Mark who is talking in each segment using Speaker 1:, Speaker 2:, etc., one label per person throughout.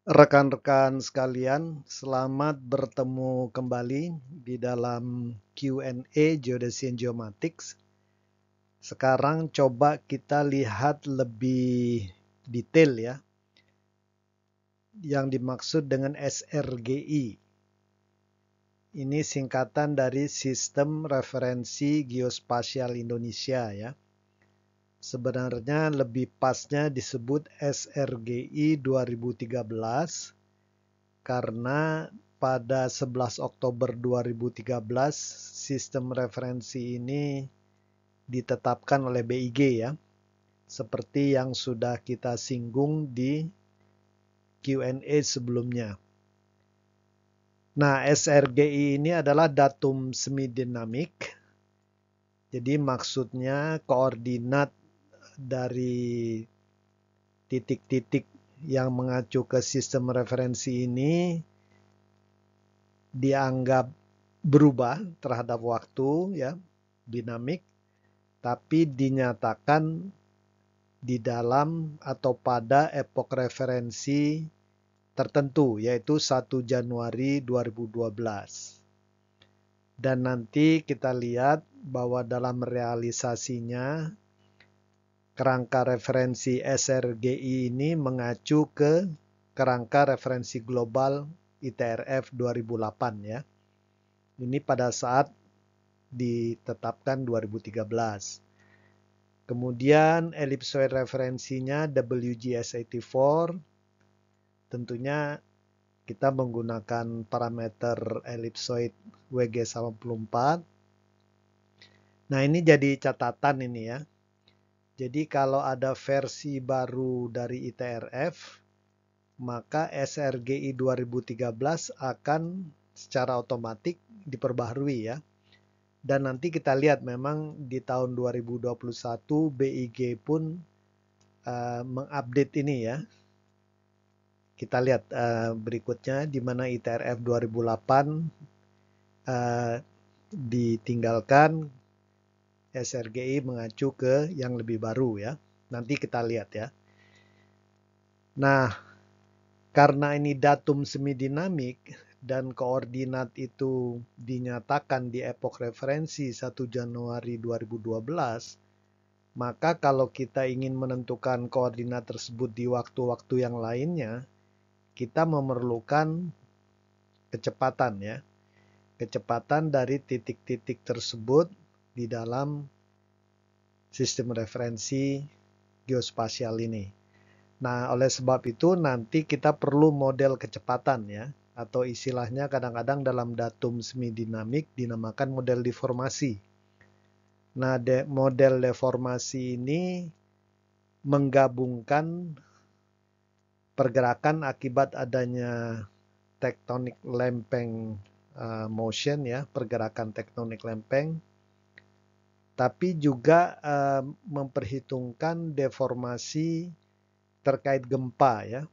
Speaker 1: Rekan-rekan sekalian, selamat bertemu kembali di dalam Q&A Geodesy and Geomatics. Sekarang coba kita lihat lebih detail ya, yang dimaksud dengan SRGI. Ini singkatan dari Sistem Referensi Geospasial Indonesia ya. Sebenarnya lebih pasnya disebut SRGI 2013 karena pada 11 Oktober 2013 sistem referensi ini ditetapkan oleh BIG ya, seperti yang sudah kita singgung di Q&A sebelumnya. Nah, SRGI ini adalah datum semidinamik. Jadi maksudnya koordinat dari titik-titik yang mengacu ke sistem referensi ini dianggap berubah terhadap waktu ya, dinamik, tapi dinyatakan di dalam atau pada epok referensi tertentu, yaitu 1 Januari 2012. Dan nanti kita lihat bahwa dalam realisasinya kerangka referensi SRGI ini mengacu ke kerangka referensi global ITRF 2008 ya. Ini pada saat ditetapkan 2013. Kemudian ellipsoid referensinya WGS84. Tentunya kita menggunakan parameter ellipsoid WG84. Nah, ini jadi catatan ini ya. Jadi kalau ada versi baru dari ITRF, maka SRGI 2013 akan secara otomatis diperbaharui ya. Dan nanti kita lihat memang di tahun 2021 BIG pun mengupdate ini ya. Kita lihat berikutnya di mana ITRF 2008 ditinggalkan, SRGI mengacu ke yang lebih baru ya. Nanti kita lihat ya. Nah, karena ini datum semidinamik dan koordinat itu dinyatakan di epok referensi 1 Januari 2012, maka kalau kita ingin menentukan koordinat tersebut di waktu-waktu yang lainnya, kita memerlukan kecepatan ya. Kecepatan dari titik-titik tersebut di dalam sistem referensi geospasial ini. Nah, oleh sebab itu nanti kita perlu model kecepatan ya, atau istilahnya kadang-kadang dalam datum semidinamik dinamakan model deformasi. Nah, model deformasi ini menggabungkan pergerakan akibat adanya tektonik lempeng motion ya, pergerakan tektonik lempeng, tapi juga memperhitungkan deformasi terkait gempa ya,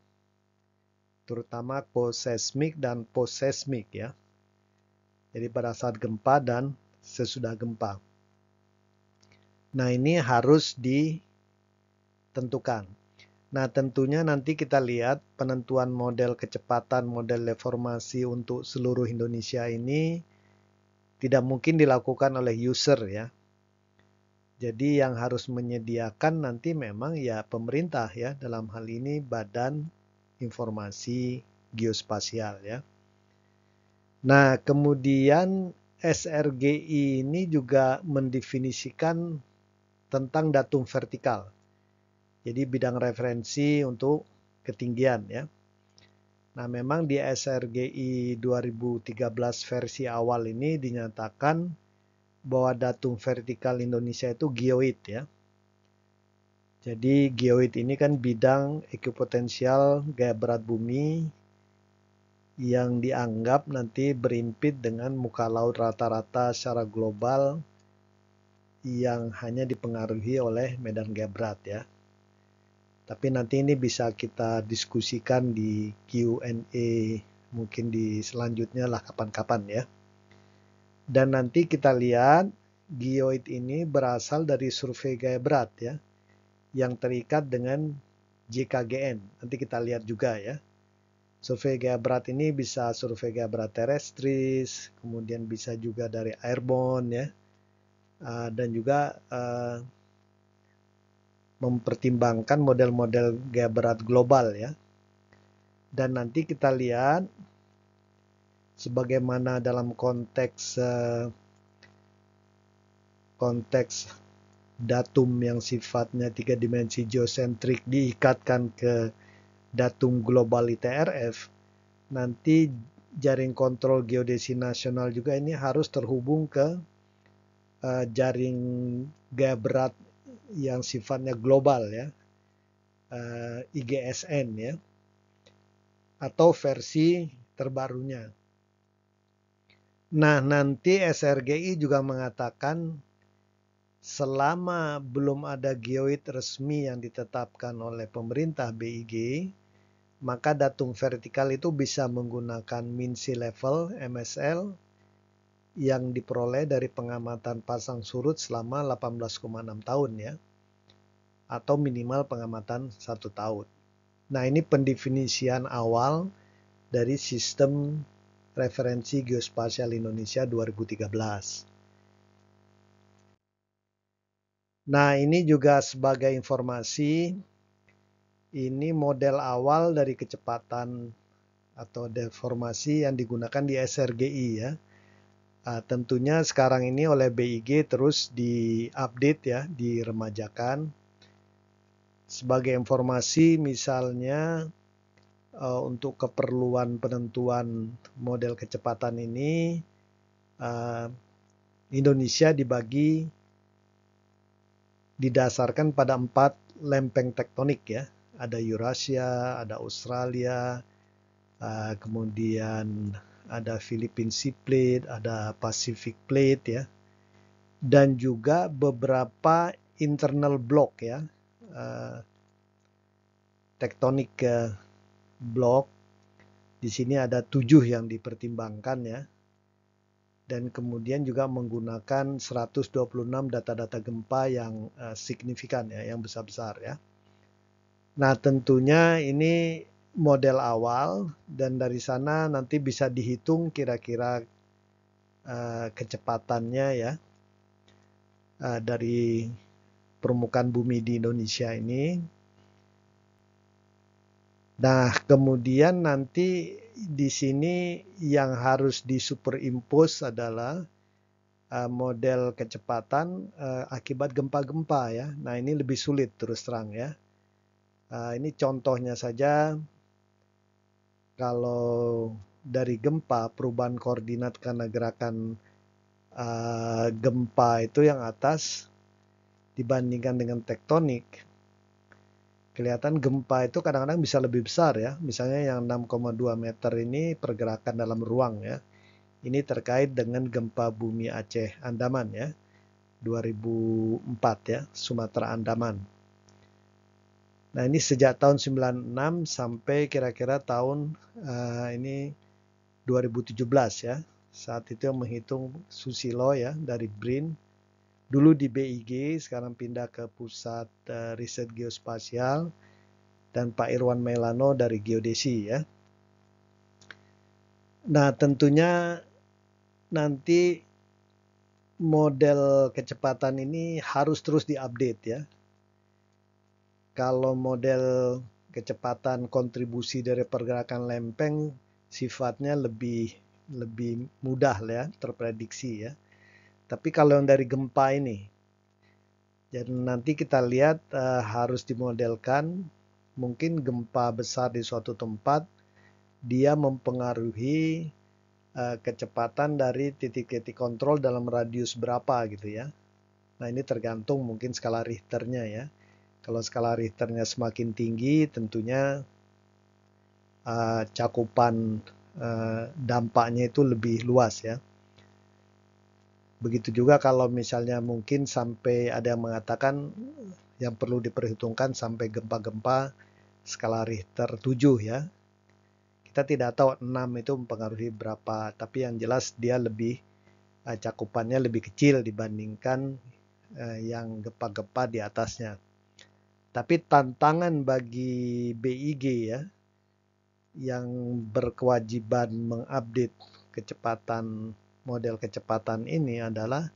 Speaker 1: terutama koseismik dan posseismik ya. Jadi pada saat gempa dan sesudah gempa. Nah, ini harus ditentukan. Nah, tentunya nanti kita lihat penentuan model kecepatan, model deformasi untuk seluruh Indonesia ini tidak mungkin dilakukan oleh user ya. Jadi yang harus menyediakan nanti memang ya pemerintah ya, dalam hal ini Badan Informasi Geospasial ya. Nah, kemudian SRGI ini juga mendefinisikan tentang datum vertikal. Jadi bidang referensi untuk ketinggian ya. Nah, memang di SRGI 2013 versi awal ini dinyatakan bahwa datum vertikal Indonesia itu geoid ya. Jadi geoid ini kan bidang ekuipotensial gaya berat bumi yang dianggap nanti berimpit dengan muka laut rata-rata secara global yang hanya dipengaruhi oleh medan gaya berat ya. Tapi nanti ini bisa kita diskusikan di Q&A mungkin di selanjutnya lah kapan-kapan ya. Dan nanti kita lihat geoid ini berasal dari survei gaya berat ya, yang terikat dengan JKGN. Nanti kita lihat juga ya. Survei gaya berat ini bisa survei gaya berat terestris, kemudian bisa juga dari airborne ya, dan juga mempertimbangkan model-model gaya berat global ya. Dan nanti kita lihat sebagaimana dalam konteks datum yang sifatnya 3 dimensi geosentrik diikatkan ke datum global ITRF, nanti jaring kontrol geodesi nasional juga ini harus terhubung ke jaring gaya berat yang sifatnya global ya, IGSN ya, atau versi terbarunya. Nah, nanti SRGI juga mengatakan selama belum ada geoid resmi yang ditetapkan oleh pemerintah BIG, maka datum vertikal itu bisa menggunakan mean sea level MSL yang diperoleh dari pengamatan pasang surut selama 18,6 tahun ya, atau minimal pengamatan 1 tahun. Nah, ini pendefinisian awal dari sistem referensi geospasial Indonesia 2013. Nah, ini juga sebagai informasi, ini model awal dari kecepatan atau deformasi yang digunakan di SRGI ya. Tentunya sekarang ini oleh BIG terus diupdate ya, diremajakan. Sebagai informasi misalnya untuk keperluan penentuan model kecepatan ini, Indonesia didasarkan pada 4 lempeng tektonik ya. Ada Eurasia, ada Australia, kemudian ada Philippine Sea Plate, ada Pacific Plate ya, dan juga beberapa internal block ya, tektonik block. Di sini ada 7 yang dipertimbangkan ya, dan kemudian juga menggunakan 126 data-data gempa yang signifikan ya, yang besar-besar ya. Nah, tentunya ini model awal dan dari sana nanti bisa dihitung kira-kira kecepatannya ya dari permukaan bumi di Indonesia ini. Nah, kemudian nanti di sini yang harus disuperimpose adalah model kecepatan akibat gempa-gempa ya. Nah, ini lebih sulit terus terang ya. Ini contohnya saja, kalau dari gempa, perubahan koordinat karena gerakan gempa itu yang atas dibandingkan dengan tektonik, kelihatan gempa itu kadang-kadang bisa lebih besar ya. Misalnya yang 6,2 meter ini pergerakan dalam ruang ya. Ini terkait dengan gempa bumi Aceh Andaman ya, 2004 ya, Sumatera Andaman. Nah, ini sejak tahun 96 sampai kira-kira tahun ini 2017 ya. Saat itu yang menghitung Susilo ya dari BRIN. Dulu di BIG, sekarang pindah ke Pusat Riset Geospasial, dan Pak Irwan Mailano dari Geodesi ya. Nah, tentunya nanti model kecepatan ini harus terus diupdate ya. Kalau model kecepatan kontribusi dari pergerakan lempeng sifatnya lebih mudah ya terprediksi ya. Tapi kalau yang dari gempa ini, jadi nanti kita lihat harus dimodelkan, mungkin gempa besar di suatu tempat dia mempengaruhi kecepatan dari titik-titik kontrol dalam radius berapa gitu ya. Nah, ini tergantung mungkin skala Richternya ya. Kalau skala Richternya semakin tinggi, tentunya cakupan dampaknya itu lebih luas ya. Begitu juga kalau misalnya mungkin sampai ada yang mengatakan yang perlu diperhitungkan sampai gempa-gempa skala Richter 7 ya. Kita tidak tahu 6 itu mempengaruhi berapa, tapi yang jelas dia lebih cakupannya lebih kecil dibandingkan yang gempa-gempa di atasnya. Tapi tantangan bagi BIG ya, yang berkewajiban mengupdate kecepatan model kecepatan ini adalah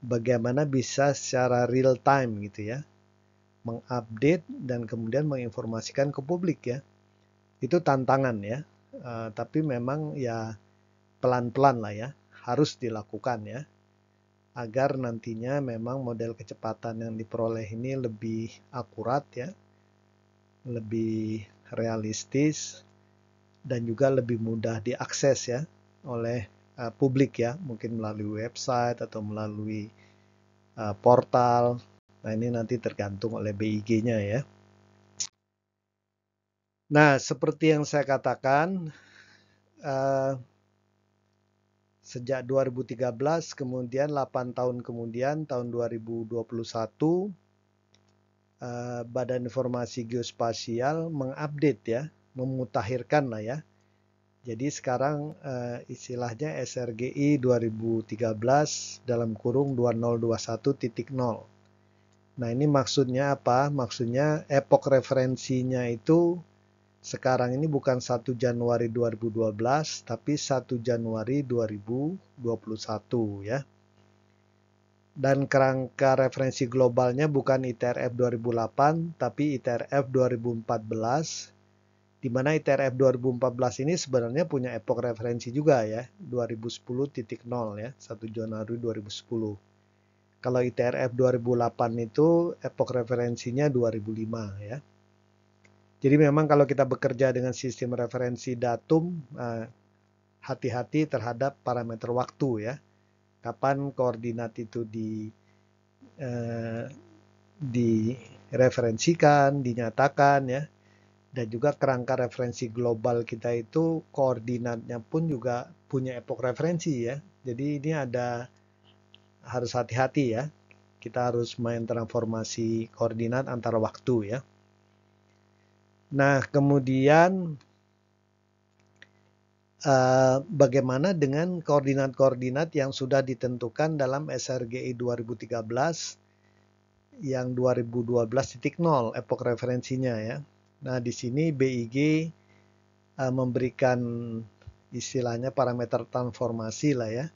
Speaker 1: bagaimana bisa secara real time gitu ya, mengupdate dan kemudian menginformasikan ke publik ya. Itu tantangan ya. Tapi memang ya pelan-pelan lah ya, harus dilakukan ya, agar nantinya memang model kecepatan yang diperoleh ini lebih akurat ya, lebih realistis, dan juga lebih mudah diakses ya oleh publik ya, mungkin melalui website atau melalui portal. Nah, ini nanti tergantung oleh BIG-nya ya. Nah, seperti yang saya katakan, sejak 2013, kemudian 8 tahun kemudian, tahun 2021, Badan Informasi Geospasial mengupdate ya, memutakhirkan lah ya. Jadi sekarang istilahnya SRGI 2013 dalam kurung 2021.0. Nah, ini maksudnya apa? Maksudnya epoch referensinya itu sekarang ini bukan 1 Januari 2012, tapi 1 Januari 2021 ya. Dan kerangka referensi globalnya bukan ITRF 2008, tapi ITRF 2014, di mana ITRF 2014 ini sebenarnya punya epoch referensi juga ya, 2010.0 ya, 1 Januari 2010. Kalau ITRF 2008 itu epoch referensinya 2005 ya. Jadi memang kalau kita bekerja dengan sistem referensi datum, hati-hati terhadap parameter waktu ya. Kapan koordinat itu direferensikan, dinyatakan ya. Dan juga kerangka referensi global kita itu koordinatnya pun juga punya epoch referensi ya. Jadi ini harus hati-hati ya. Kita harus main transformasi koordinat antar waktu ya. Nah, kemudian bagaimana dengan koordinat-koordinat yang sudah ditentukan dalam SRGI 2013 yang 2012.0 epoch referensinya ya. Nah, di sini BIG memberikan istilahnya parameter transformasi lah ya.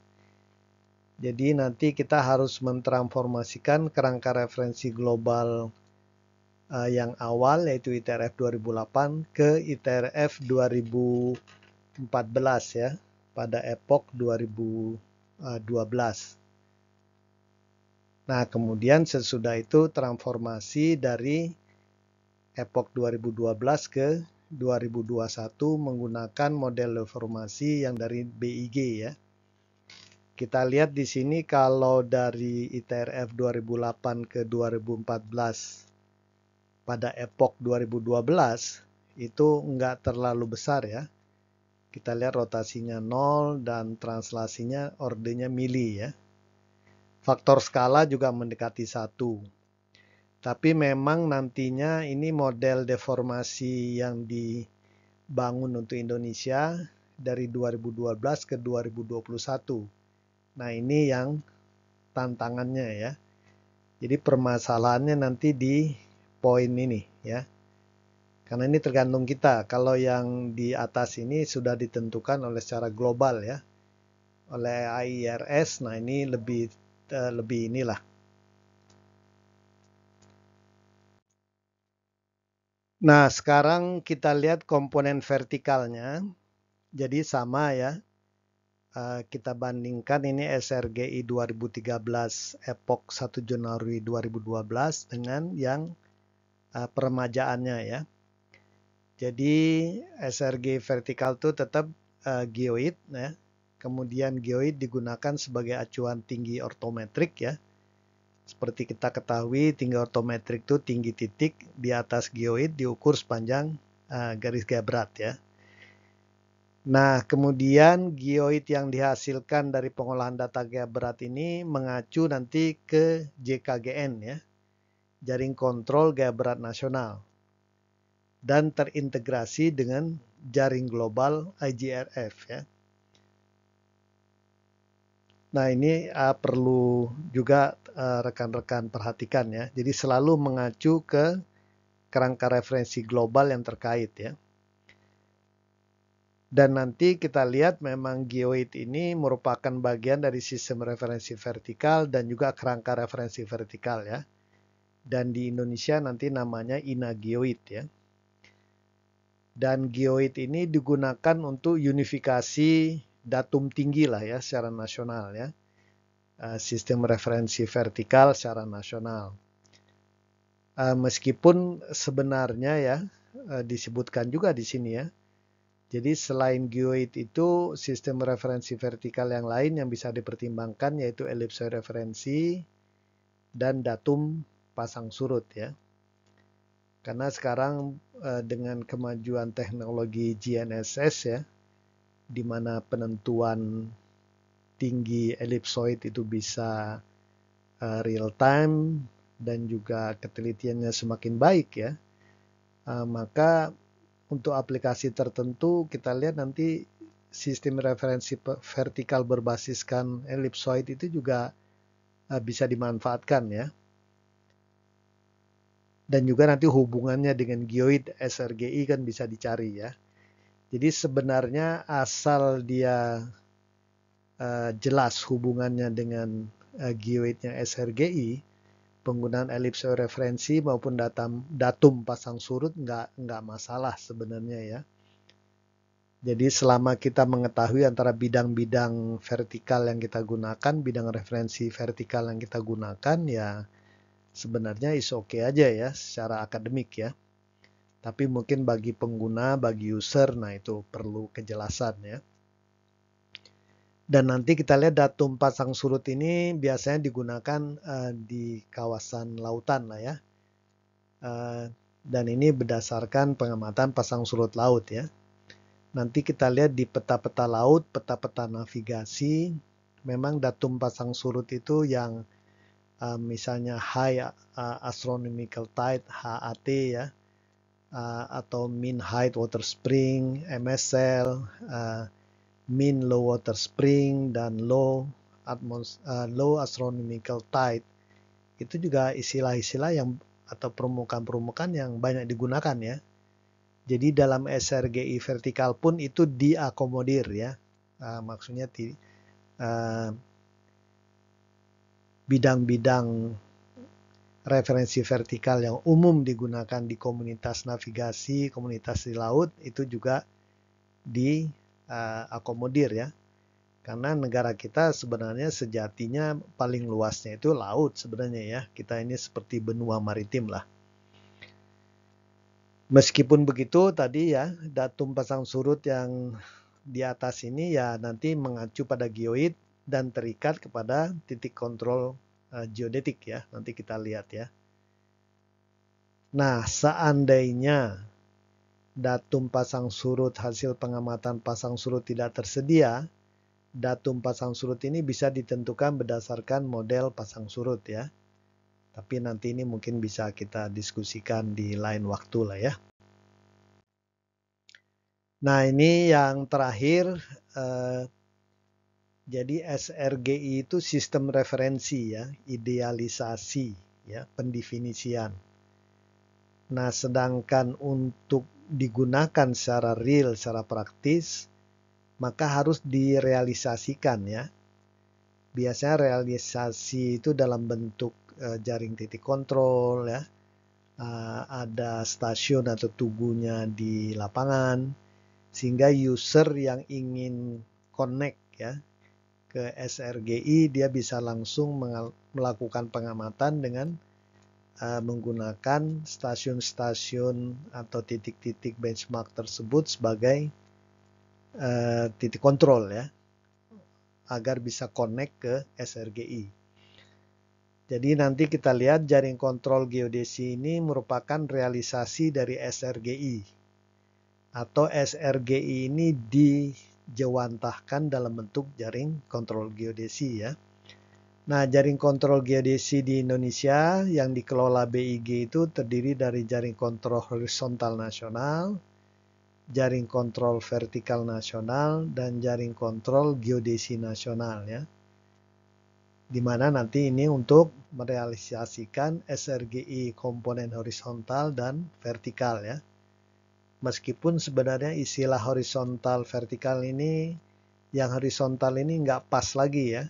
Speaker 1: Jadi nanti kita harus mentransformasikan kerangka referensi global yang awal yaitu ITRF 2008 ke ITRF 2014 ya, pada epoch 2012. Nah, kemudian sesudah itu transformasi dari epoch 2012 ke 2021 menggunakan model reformasi yang dari BIG ya. Kita lihat di sini kalau dari ITRF 2008 ke 2014 pada epoch 2012 itu enggak terlalu besar ya. Kita lihat rotasinya 0 dan translasinya ordenya mili ya. Faktor skala juga mendekati 1. Tapi memang nantinya ini model deformasi yang dibangun untuk Indonesia dari 2012 ke 2021. Nah, ini yang tantangannya ya. Jadi permasalahannya nanti di poin ini ya. Karena ini tergantung kita. Kalau yang di atas ini sudah ditentukan oleh secara global ya. Oleh AIRS. Nah, ini lebih inilah. Nah, sekarang kita lihat komponen vertikalnya. Jadi sama ya. Kita bandingkan ini SRGI 2013 epoch 1 Januari 2012 dengan yang peremajaannya ya. Jadi SRG vertikal itu tetap geoid ya. Kemudian geoid digunakan sebagai acuan tinggi ortometrik ya. Seperti kita ketahui tinggi ortometrik itu tinggi titik di atas geoid diukur sepanjang garis gebrat ya. Nah, kemudian geoid yang dihasilkan dari pengolahan data gebrat ini mengacu nanti ke JKGN ya, Jaring Kontrol Gebrat Nasional, dan terintegrasi dengan jaring global IGRF ya. Nah, ini perlu juga rekan-rekan perhatikan ya. Jadi selalu mengacu ke kerangka referensi global yang terkait ya. Dan nanti kita lihat memang geoid ini merupakan bagian dari sistem referensi vertikal dan juga kerangka referensi vertikal ya. Dan di Indonesia nanti namanya INAGeoid ya. Dan geoid ini digunakan untuk unifikasi datum tinggi lah ya secara nasional ya. Sistem referensi vertikal secara nasional. Meskipun sebenarnya ya disebutkan juga di sini ya. Jadi selain geoid itu sistem referensi vertikal yang lain yang bisa dipertimbangkan yaitu elipsoid referensi dan datum pasang surut ya. Karena sekarang dengan kemajuan teknologi GNSS ya, di mana penentuan tinggi elipsoid itu bisa real time dan juga ketelitiannya semakin baik ya, maka untuk aplikasi tertentu kita lihat nanti sistem referensi vertikal berbasiskan elipsoid itu juga bisa dimanfaatkan ya. Dan juga nanti hubungannya dengan geoid SRGI kan bisa dicari ya. Jadi sebenarnya asal dia jelas hubungannya dengan geoidnya SRGI, penggunaan elipsoid referensi maupun datum pasang surut nggak masalah sebenarnya ya. Jadi selama kita mengetahui antara bidang-bidang vertikal yang kita gunakan, bidang referensi vertikal yang kita gunakan ya sebenarnya is okay aja ya secara akademik ya. Tapi mungkin bagi pengguna, bagi user, nah itu perlu kejelasan ya. Dan nanti kita lihat datum pasang surut ini biasanya digunakan di kawasan lautan lah ya. Dan ini berdasarkan pengamatan pasang surut laut ya. Nanti kita lihat di peta-peta laut, peta-peta navigasi, memang datum pasang surut itu yang misalnya High Astronomical Tide, HAT ya, atau Mean Height Water Spring, MSL, Mean Low Water Spring, dan Low Astronomical Tide. Itu juga istilah-istilah yang atau permukaan-permukaan yang banyak digunakan ya. Jadi dalam SRGI vertikal pun itu diakomodir ya. Maksudnya bidang-bidang referensi vertikal yang umum digunakan di komunitas navigasi, komunitas di laut itu juga diakomodir ya. Karena negara kita sebenarnya sejatinya paling luasnya itu laut sebenarnya ya. Kita ini seperti benua maritim lah. Meskipun begitu tadi ya datum pasang surut yang di atas ini ya nanti mengacu pada geoid dan terikat kepada titik kontrol geodetik ya. Nanti kita lihat ya. Nah, seandainya datum pasang surut hasil pengamatan pasang surut tidak tersedia, datum pasang surut ini bisa ditentukan berdasarkan model pasang surut ya. Tapi nanti ini mungkin bisa kita diskusikan di lain waktu lah ya. Nah ini yang terakhir, jadi SRGI itu sistem referensi ya, idealisasi ya, pendefinisian. Nah sedangkan untuk digunakan secara real, secara praktis, maka harus direalisasikan ya. Biasanya realisasi itu dalam bentuk jaring titik kontrol ya, ada stasiun atau tugunya di lapangan, sehingga user yang ingin connect ya ke SRGI dia bisa langsung melakukan pengamatan dengan menggunakan stasiun-stasiun atau titik-titik benchmark tersebut sebagai titik kontrol ya, agar bisa connect ke SRGI. Jadi nanti kita lihat jaring kontrol geodesi ini merupakan realisasi dari SRGI. Atau SRGI ini dijewantahkan dalam bentuk jaring kontrol geodesi ya. Nah, jaring kontrol geodesi di Indonesia yang dikelola BIG itu terdiri dari jaring kontrol horizontal nasional, jaring kontrol vertikal nasional, dan jaring kontrol geodesi nasional ya. Di mana nanti ini untuk merealisasikan SRGI komponen horizontal dan vertikal ya. Meskipun sebenarnya istilah horizontal vertikal ini, yang horizontal ini nggak pas lagi ya.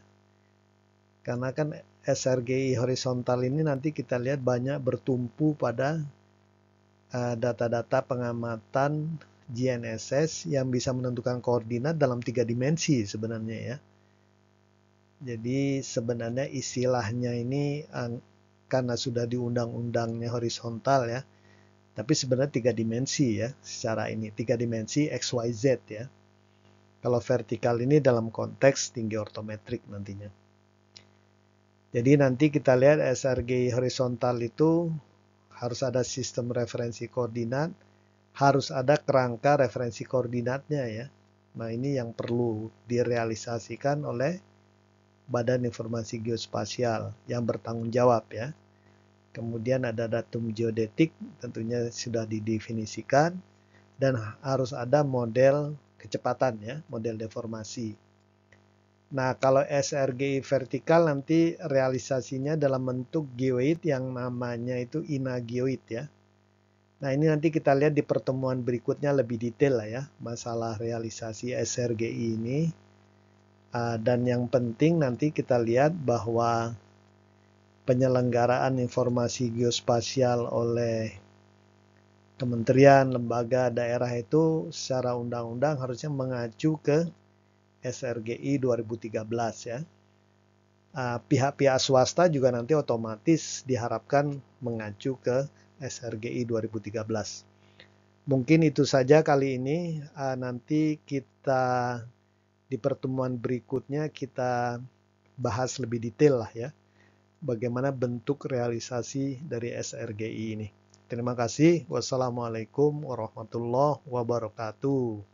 Speaker 1: Karena kan SRGI horizontal ini nanti kita lihat banyak bertumpu pada data-data pengamatan GNSS yang bisa menentukan koordinat dalam 3 dimensi sebenarnya ya. Jadi sebenarnya istilahnya ini karena sudah di undang-undangnya horizontal ya, tapi sebenarnya 3 dimensi ya secara ini, 3 dimensi XYZ ya. Kalau vertikal ini dalam konteks tinggi ortometrik nantinya. Jadi nanti kita lihat SRGI horizontal itu harus ada sistem referensi koordinat, harus ada kerangka referensi koordinatnya ya. Nah ini yang perlu direalisasikan oleh Badan Informasi Geospasial yang bertanggung jawab ya. Kemudian ada datum geodetik, tentunya sudah didefinisikan, dan harus ada model kecepatan ya, model deformasi. Nah, kalau SRGI vertikal nanti realisasinya dalam bentuk geoid yang namanya itu inageoid ya. Nah, ini nanti kita lihat di pertemuan berikutnya lebih detail lah ya, masalah realisasi SRGI ini. Dan yang penting nanti kita lihat bahwa penyelenggaraan informasi geospasial oleh kementerian, lembaga, daerah itu secara undang-undang harusnya mengacu ke SRGI 2013 ya. Pihak-pihak swasta juga nanti otomatis diharapkan mengacu ke SRGI 2013. Mungkin itu saja kali ini. Nanti kita di pertemuan berikutnya kita bahas lebih detail lah ya. Bagaimana bentuk realisasi dari SRGI ini. Terima kasih. Wassalamualaikum warahmatullahi wabarakatuh.